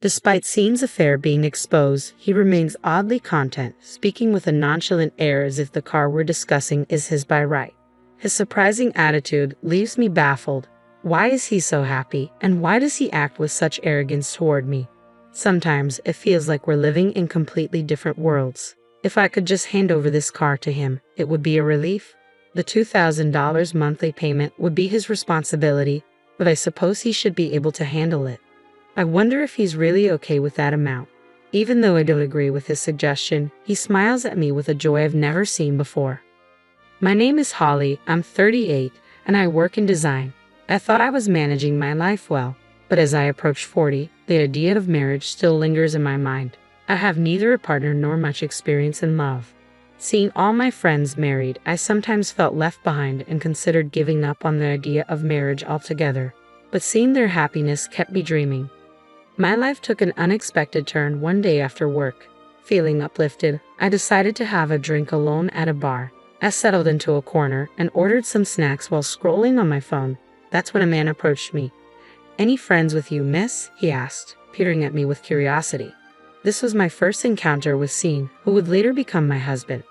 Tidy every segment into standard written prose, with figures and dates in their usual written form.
Despite Scene's affair being exposed, he remains oddly content, speaking with a nonchalant air as if the car we're discussing is his by right. His surprising attitude leaves me baffled. Why is he so happy, and why does he act with such arrogance toward me? Sometimes it feels like we're living in completely different worlds. If I could just hand over this car to him, it would be a relief. The $2,000 monthly payment would be his responsibility, but I suppose he should be able to handle it. I wonder if he's really okay with that amount. Even though I don't agree with his suggestion, he smiles at me with a joy I've never seen before. My name is Holly, I'm 38, and I work in design. I thought I was managing my life well, but as I approach 40, the idea of marriage still lingers in my mind. I have neither a partner nor much experience in love. Seeing all my friends married, I sometimes felt left behind and considered giving up on the idea of marriage altogether. But seeing their happiness kept me dreaming. My life took an unexpected turn one day after work. Feeling uplifted, I decided to have a drink alone at a bar. I settled into a corner and ordered some snacks while scrolling on my phone. That's when a man approached me. "Any friends with you, miss?" he asked, peering at me with curiosity. This was my first encounter with Scene, who would later become my husband.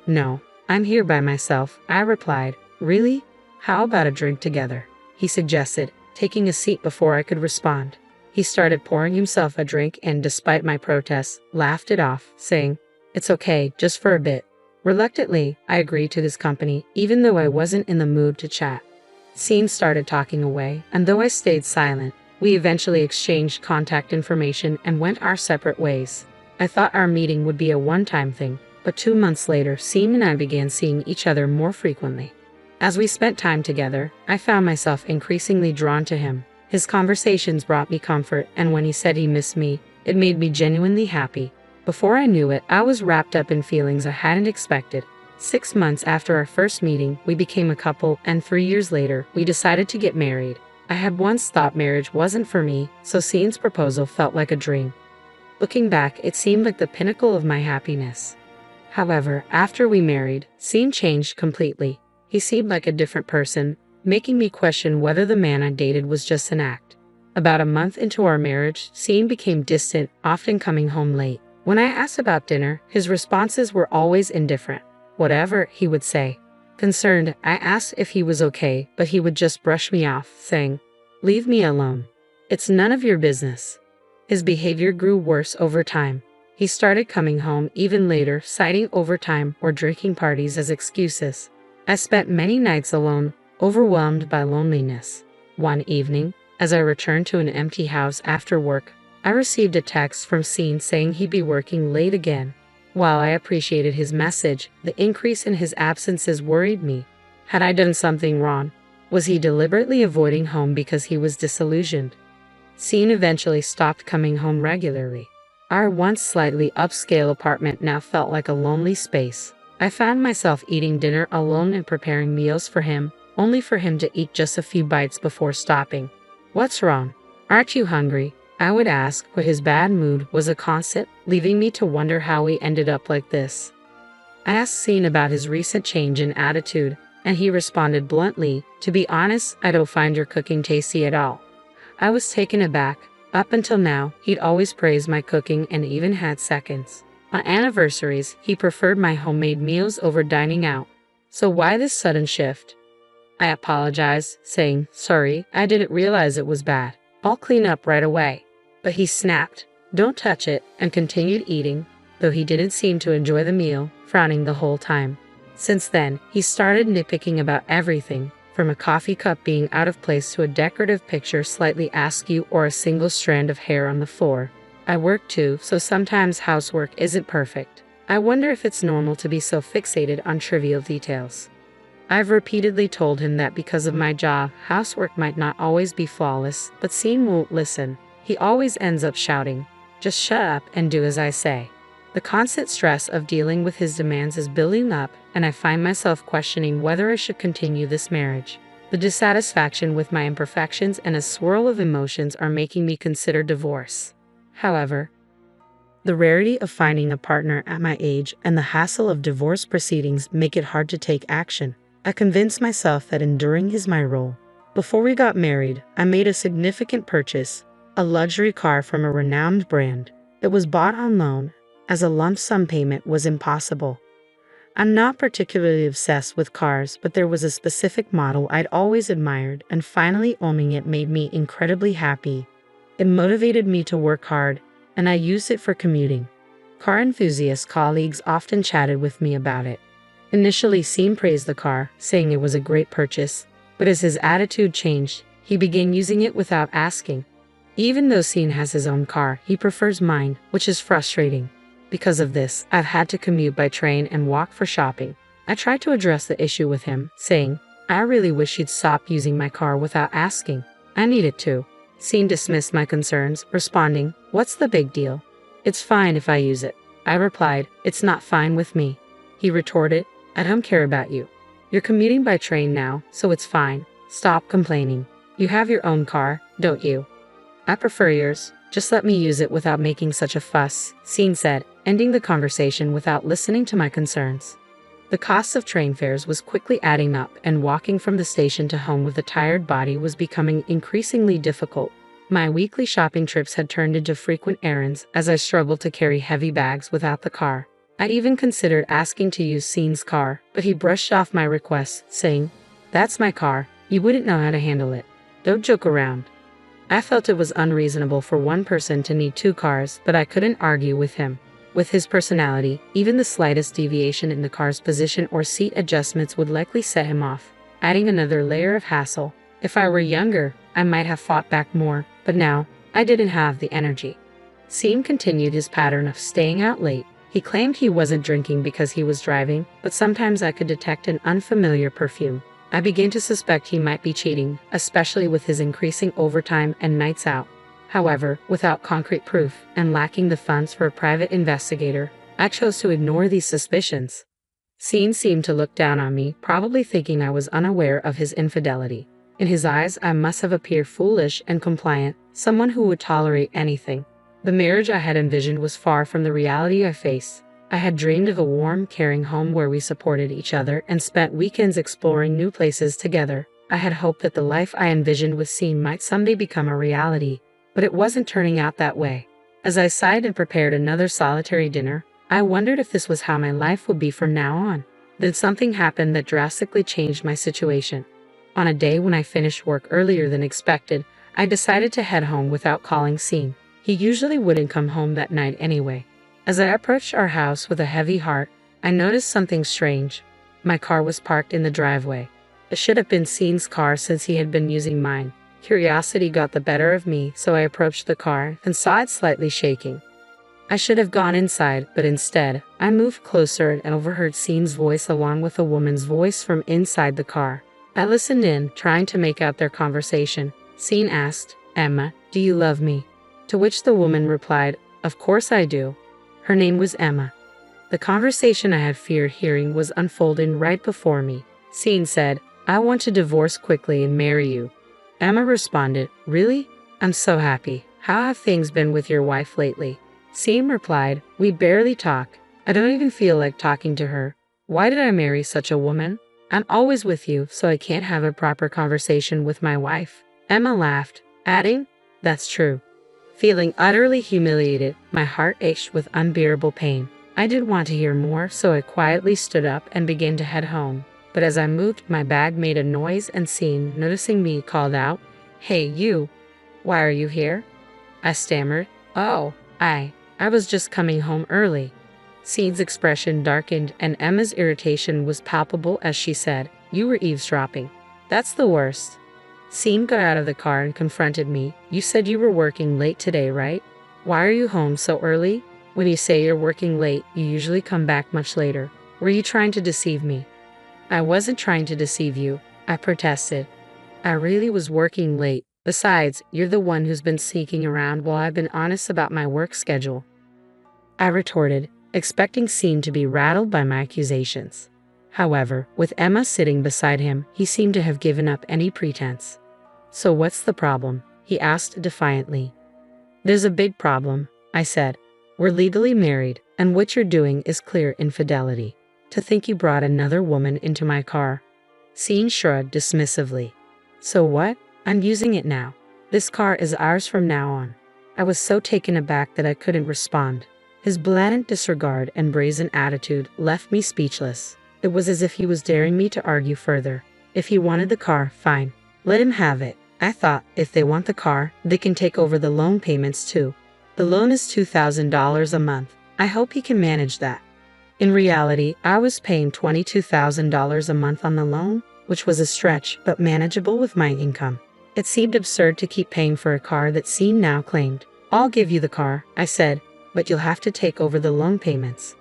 "No, I'm here by myself," I replied. "Really? How about a drink together?" he suggested, taking a seat before I could respond. He started pouring himself a drink and, despite my protests, laughed it off, saying, "It's okay, just for a bit." Reluctantly, I agreed to this company, even though I wasn't in the mood to chat. Scene started talking away, and though I stayed silent, we eventually exchanged contact information and went our separate ways. I thought our meeting would be a one-time thing, but 2 months later, Scene and I began seeing each other more frequently. As we spent time together, I found myself increasingly drawn to him. His conversations brought me comfort, and when he said he missed me, it made me genuinely happy. Before I knew it, I was wrapped up in feelings I hadn't expected. 6 months after our first meeting, we became a couple, and 3 years later, we decided to get married. I had once thought marriage wasn't for me, so Scene's proposal felt like a dream. Looking back, it seemed like the pinnacle of my happiness. However, after we married, Scene changed completely. He seemed like a different person, making me question whether the man I dated was just an act. About a month into our marriage, Scene became distant, often coming home late. When I asked about dinner, his responses were always indifferent. Whatever, he would say. Concerned, I asked if he was okay, but he would just brush me off, saying, "Leave me alone. It's none of your business." His behavior grew worse over time. He started coming home even later, citing overtime or drinking parties as excuses. I spent many nights alone, overwhelmed by loneliness. One evening, as I returned to an empty house after work, I received a text from Scene saying he'd be working late again. While I appreciated his message, the increase in his absences worried me. Had I done something wrong? Was he deliberately avoiding home because he was disillusioned? Scene eventually stopped coming home regularly. Our once slightly upscale apartment now felt like a lonely space. I found myself eating dinner alone and preparing meals for him, only for him to eat just a few bites before stopping. "What's wrong? Aren't you hungry?" I would ask, but his bad mood was a constant, leaving me to wonder how he ended up like this. I asked Scene about his recent change in attitude, and he responded bluntly, "To be honest, I don't find your cooking tasty at all." I was taken aback. Up until now, he'd always praised my cooking and even had seconds. On anniversaries, he preferred my homemade meals over dining out. So why this sudden shift? I apologized, saying, "Sorry, I didn't realize it was bad. I'll clean up right away." But he snapped, "Don't touch it," and continued eating, though he didn't seem to enjoy the meal, frowning the whole time. Since then, he started nitpicking about everything, from a coffee cup being out of place to a decorative picture slightly askew or a single strand of hair on the floor. I work too, so sometimes housework isn't perfect. I wonder if it's normal to be so fixated on trivial details. I've repeatedly told him that because of my job, housework might not always be flawless, but Scene won't listen. He always ends up shouting, "Just shut up and do as I say." The constant stress of dealing with his demands is building up, and I find myself questioning whether I should continue this marriage. The dissatisfaction with my imperfections and a swirl of emotions are making me consider divorce. However, the rarity of finding a partner at my age and the hassle of divorce proceedings make it hard to take action. I convinced myself that enduring is my role. Before we got married, I made a significant purchase, a luxury car from a renowned brand. It was bought on loan, as a lump sum payment was impossible. I'm not particularly obsessed with cars, but there was a specific model I'd always admired, and finally owning it made me incredibly happy. It motivated me to work hard, and I used it for commuting. Car enthusiast colleagues often chatted with me about it. Initially, Sean praised the car, saying it was a great purchase, but as his attitude changed, he began using it without asking. Even though Sean has his own car, he prefers mine, which is frustrating. Because of this, I've had to commute by train and walk for shopping. I tried to address the issue with him, saying, I really wish you'd stop using my car without asking. I need it too. Sean dismissed my concerns, responding, What's the big deal? It's fine if I use it. I replied, It's not fine with me. He retorted, I don't care about you. You're commuting by train now, so it's fine. Stop complaining. You have your own car, don't you? I prefer yours. Just let me use it without making such a fuss, Sean said, ending the conversation without listening to my concerns. The cost of train fares was quickly adding up, and walking from the station to home with a tired body was becoming increasingly difficult. My weekly shopping trips had turned into frequent errands as I struggled to carry heavy bags without the car. I'd even considered asking to use Sean's car, but he brushed off my request, saying, That's my car. You wouldn't know how to handle it. Don't joke around. I felt it was unreasonable for one person to need two cars, but I couldn't argue with him. With his personality, even the slightest deviation in the car's position or seat adjustments would likely set him off, adding another layer of hassle. If I were younger, I might have fought back more, but now, I didn't have the energy. Sean continued his pattern of staying out late. He claimed he wasn't drinking because he was driving, but sometimes I could detect an unfamiliar perfume. I began to suspect he might be cheating, especially with his increasing overtime and nights out. However, without concrete proof and lacking the funds for a private investigator, I chose to ignore these suspicions. Sean seemed to look down on me, probably thinking I was unaware of his infidelity. In his eyes, I must have appeared foolish and compliant, someone who would tolerate anything. The marriage I had envisioned was far from the reality I faced. I had dreamed of a warm, caring home where we supported each other and spent weekends exploring new places together. I had hoped that the life I envisioned with Sean might someday become a reality, but it wasn't turning out that way. As I sighed and prepared another solitary dinner, I wondered if this was how my life would be from now on. Then something happened that drastically changed my situation. On a day when I finished work earlier than expected, I decided to head home without calling Sean. He usually wouldn't come home that night anyway. As I approached our house with a heavy heart, I noticed something strange. My car was parked in the driveway. It should have been Sean's car since he had been using mine. Curiosity got the better of me, so I approached the car and saw it slightly shaking. I should have gone inside, but instead, I moved closer and overheard Sean's voice along with a woman's voice from inside the car. I listened in, trying to make out their conversation. Sean asked, Emma, do you love me? To which the woman replied, Of course I do. Her name was Emma. The conversation I had feared hearing was unfolding right before me. Sean said, I want to divorce quickly and marry you. Emma responded, Really? I'm so happy. How have things been with your wife lately? Sean replied, We barely talk. I don't even feel like talking to her. Why did I marry such a woman? I'm always with you, so I can't have a proper conversation with my wife. Emma laughed, adding, That's true. Feeling utterly humiliated, my heart ached with unbearable pain. I didn't want to hear more, so I quietly stood up and began to head home. But as I moved, my bag made a noise and Sean, noticing me, called out, Hey, you! Why are you here? I stammered, Oh, I was just coming home early. Sean's expression darkened and Emma's irritation was palpable as she said, You were eavesdropping. That's the worst. Sean got out of the car and confronted me. You said you were working late today, right? Why are you home so early? When you say you're working late, you usually come back much later. Were you trying to deceive me? I wasn't trying to deceive you, I protested. I really was working late. Besides, you're the one who's been sneaking around while I've been honest about my work schedule. I retorted, expecting Sean to be rattled by my accusations. However, with Emma sitting beside him, he seemed to have given up any pretense. So what's the problem? He asked defiantly. There's a big problem, I said. We're legally married, and what you're doing is clear infidelity. To think you brought another woman into my car. Sean shrugged dismissively. So what? I'm using it now. This car is ours from now on. I was so taken aback that I couldn't respond. His blatant disregard and brazen attitude left me speechless. It was as if he was daring me to argue further. If he wanted the car, fine. Let him have it. I thought, if they want the car, they can take over the loan payments too. The loan is $2,000 a month. I hope he can manage that. In reality, I was paying $22,000 a month on the loan, which was a stretch but manageable with my income. It seemed absurd to keep paying for a car that Sean now claimed. I'll give you the car, I said, but you'll have to take over the loan payments.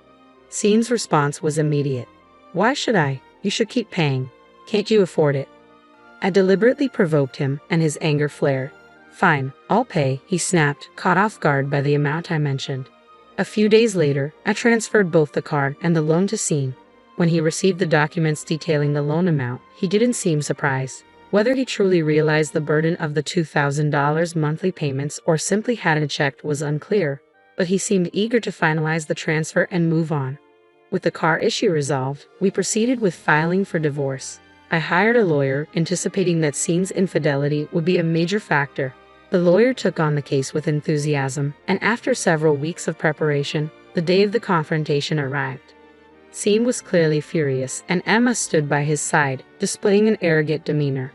Sean's response was immediate. Why should I? You should keep paying. Can't you afford it? I deliberately provoked him, and his anger flared. Fine, I'll pay, he snapped, caught off guard by the amount I mentioned. A few days later, I transferred both the car and the loan to Sean. When he received the documents detailing the loan amount, he didn't seem surprised. Whether he truly realized the burden of the $2,000 monthly payments or simply hadn't checked was unclear, but he seemed eager to finalize the transfer and move on. With the car issue resolved, we proceeded with filing for divorce. I hired a lawyer, anticipating that Sean's infidelity would be a major factor. The lawyer took on the case with enthusiasm, and after several weeks of preparation, the day of the confrontation arrived. Sean was clearly furious, and Emma stood by his side, displaying an arrogant demeanor.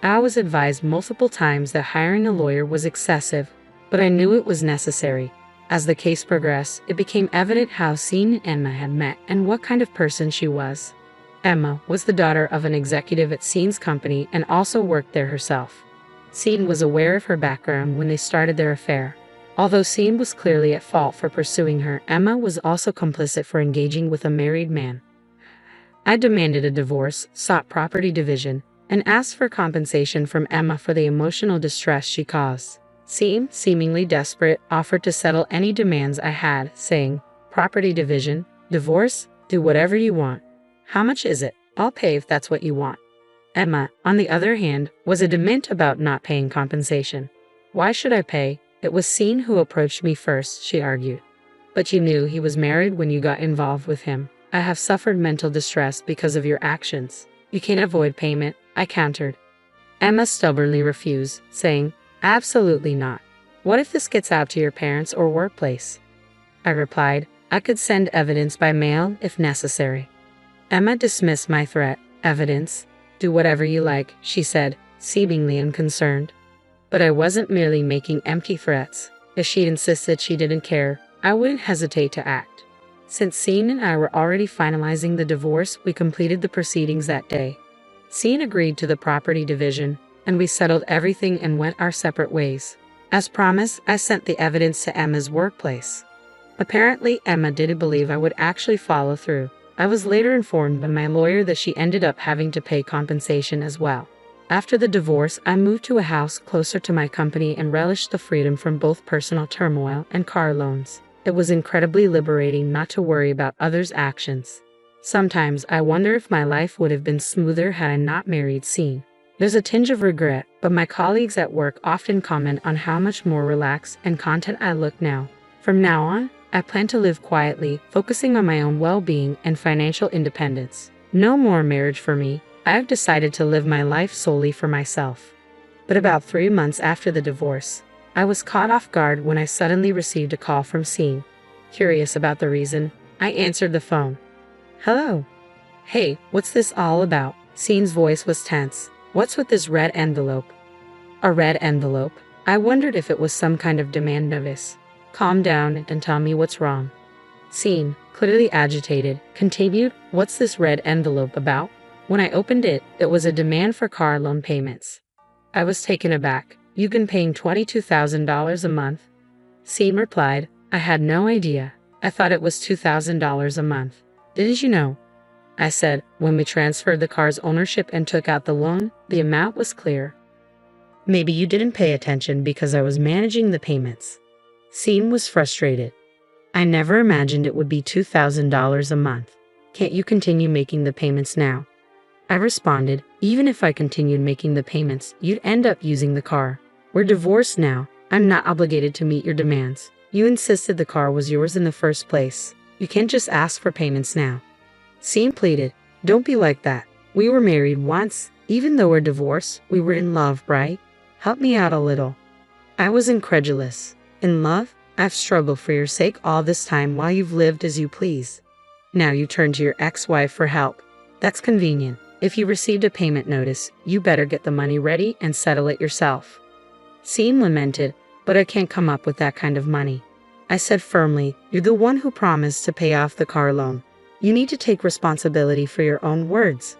I was advised multiple times that hiring a lawyer was excessive, but I knew it was necessary. As the case progressed, it became evident how Sean and Emma had met and what kind of person she was. Emma was the daughter of an executive at Sean's company and also worked there herself. Sean was aware of her background when they started their affair. Although Sean was clearly at fault for pursuing her, Emma was also complicit for engaging with a married man. I demanded a divorce, sought property division, and asked for compensation from Emma for the emotional distress she caused. Sean, seemingly desperate, offered to settle any demands I had, saying, "Property division, divorce, do whatever you want. How much is it? I'll pay if that's what you want." Emma, on the other hand, was adamant about not paying compensation. "Why should I pay? It was Sean who approached me first," she argued. "But you knew he was married when you got involved with him. I have suffered mental distress because of your actions. You can't avoid payment," I countered. Emma stubbornly refused, saying, "Absolutely not. What if this gets out to your parents or workplace?" I replied, "I could send evidence by mail if necessary." Emma dismissed my threat. "Evidence? Do whatever you like," she said, seemingly unconcerned. But I wasn't merely making empty threats. If she insisted she didn't care, I wouldn't hesitate to act. Since Sean and I were already finalizing the divorce, we completed the proceedings that day. Sean agreed to the property division, and we settled everything and went our separate ways. As promised, I sent the evidence to Emma's workplace. Apparently, Emma didn't believe I would actually follow through. I was later informed by my lawyer that she ended up having to pay compensation as well. After the divorce, I moved to a house closer to my company and relished the freedom from both personal turmoil and car loans. It was incredibly liberating not to worry about others' actions. Sometimes I wonder if my life would have been smoother had I not married Sean. There's a tinge of regret, but my colleagues at work often comment on how much more relaxed and content I look now. From now on, I plan to live quietly, focusing on my own well-being and financial independence. No more marriage for me. I have decided to live my life solely for myself. But about 3 months after the divorce, I was caught off guard when I suddenly received a call from Sean. Curious about the reason, I answered the phone. "Hello." "Hey, what's this all about?" Sean's voice was tense. "What's with this red envelope?" "A red envelope?" I wondered if it was some kind of demand notice. "Calm down and tell me what's wrong." Sean, clearly agitated, continued, "What's this red envelope about?" When I opened it, it was a demand for car loan payments. I was taken aback. "You've been paying $22,000 a month?" Sean replied, "I had no idea. I thought it was $2,000 a month. Didn't you know?" I said, "When we transferred the car's ownership and took out the loan, the amount was clear." "Maybe you didn't pay attention because I was managing the payments." Sean was frustrated. "I never imagined it would be $2,000 a month. Can't you continue making the payments now?" I responded, "Even if I continued making the payments, you'd end up using the car. We're divorced now. I'm not obligated to meet your demands. You insisted the car was yours in the first place. You can't just ask for payments now." Sean pleaded, "Don't be like that. We were married once. Even though we're divorced, we were in love, right? Help me out a little." I was incredulous. "In love? I've struggled for your sake all this time while you've lived as you please. Now you turn to your ex-wife for help. That's convenient. If you received a payment notice, you better get the money ready and settle it yourself." Scene lamented, "But I can't come up with that kind of money." I said firmly, "You're the one who promised to pay off the car loan. You need to take responsibility for your own words."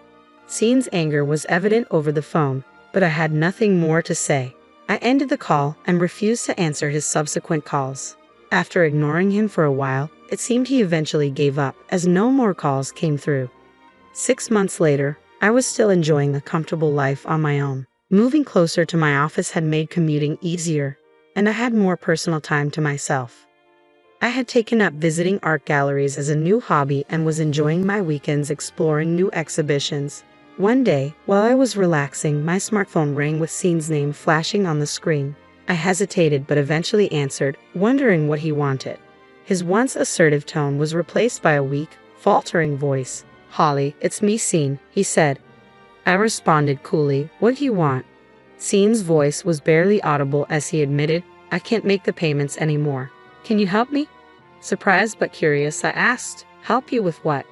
Scene's anger was evident over the phone, but I had nothing more to say. I ended the call and refused to answer his subsequent calls. After ignoring him for a while, it seemed he eventually gave up as no more calls came through. 6 months later, I was still enjoying a comfortable life on my own. Moving closer to my office had made commuting easier, and I had more personal time to myself. I had taken up visiting art galleries as a new hobby and was enjoying my weekends exploring new exhibitions. One day, while I was relaxing, my smartphone rang with Scene's name flashing on the screen. I hesitated but eventually answered, wondering what he wanted. His once assertive tone was replaced by a weak, faltering voice. "Holly, it's me, Scene," he said. I responded coolly, "What do you want?" Scene's voice was barely audible as he admitted, "I can't make the payments anymore. Can you help me?" Surprised but curious, I asked, "Help you with what?"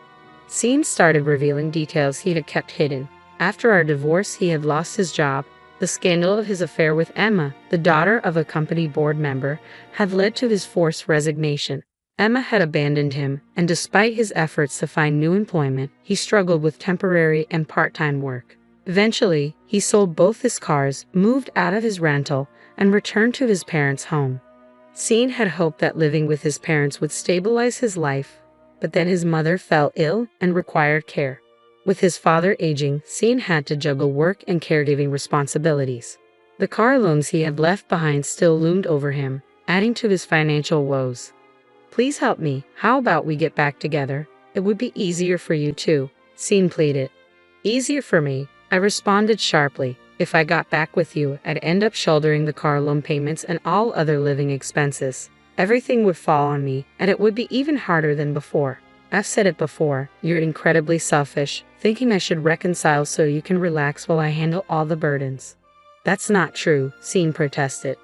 Scene started revealing details he had kept hidden. After our divorce, he had lost his job. The scandal of his affair with Emma, the daughter of a company board member, had led to his forced resignation. Emma had abandoned him, and despite his efforts to find new employment, he struggled with temporary and part-time work. Eventually, he sold both his cars, moved out of his rental, and returned to his parents' home. Scene had hoped that living with his parents would stabilize his life, but then his mother fell ill and required care. With his father aging, Scene had to juggle work and caregiving responsibilities. The car loans he had left behind still loomed over him, adding to his financial woes. "Please help me. How about we get back together? It would be easier for you too," Scene pleaded. "Easier for me?" I responded sharply. "If I got back with you, I'd end up shouldering the car loan payments and all other living expenses. Everything would fall on me, and it would be even harder than before. I've said it before, you're incredibly selfish, thinking I should reconcile so you can relax while I handle all the burdens." "That's not true," Scene protested.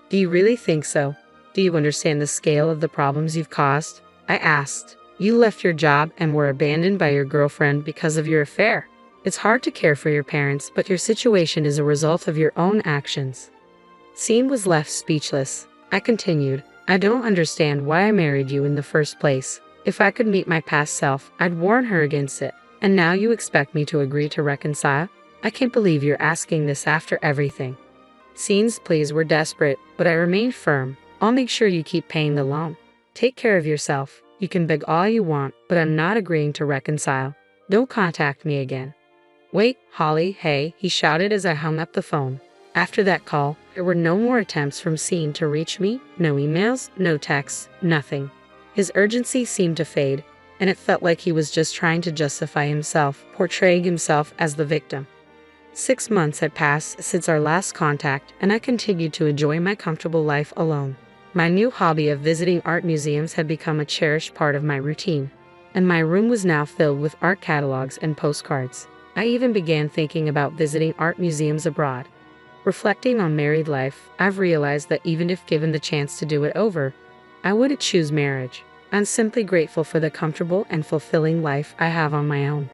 "Do you really think so? Do you understand the scale of the problems you've caused?" I asked. "You left your job and were abandoned by your girlfriend because of your affair. It's hard to care for your parents, but your situation is a result of your own actions." Scene was left speechless. I continued, "I don't understand why I married you in the first place. If I could meet my past self, I'd warn her against it. And now you expect me to agree to reconcile? I can't believe you're asking this after everything." Scene's pleas were desperate, but I remained firm. "I'll make sure you keep paying the loan. Take care of yourself. You can beg all you want, but I'm not agreeing to reconcile. Don't contact me again." "Wait, Holly, hey," he shouted as I hung up the phone. After that call, there were no more attempts from Scene to reach me, no emails, no texts, nothing. His urgency seemed to fade, and it felt like he was just trying to justify himself, portraying himself as the victim. 6 months had passed since our last contact, and I continued to enjoy my comfortable life alone. My new hobby of visiting art museums had become a cherished part of my routine, and my room was now filled with art catalogs and postcards. I even began thinking about visiting art museums abroad. Reflecting on married life, I've realized that even if given the chance to do it over, I wouldn't choose marriage. I'm simply grateful for the comfortable and fulfilling life I have on my own.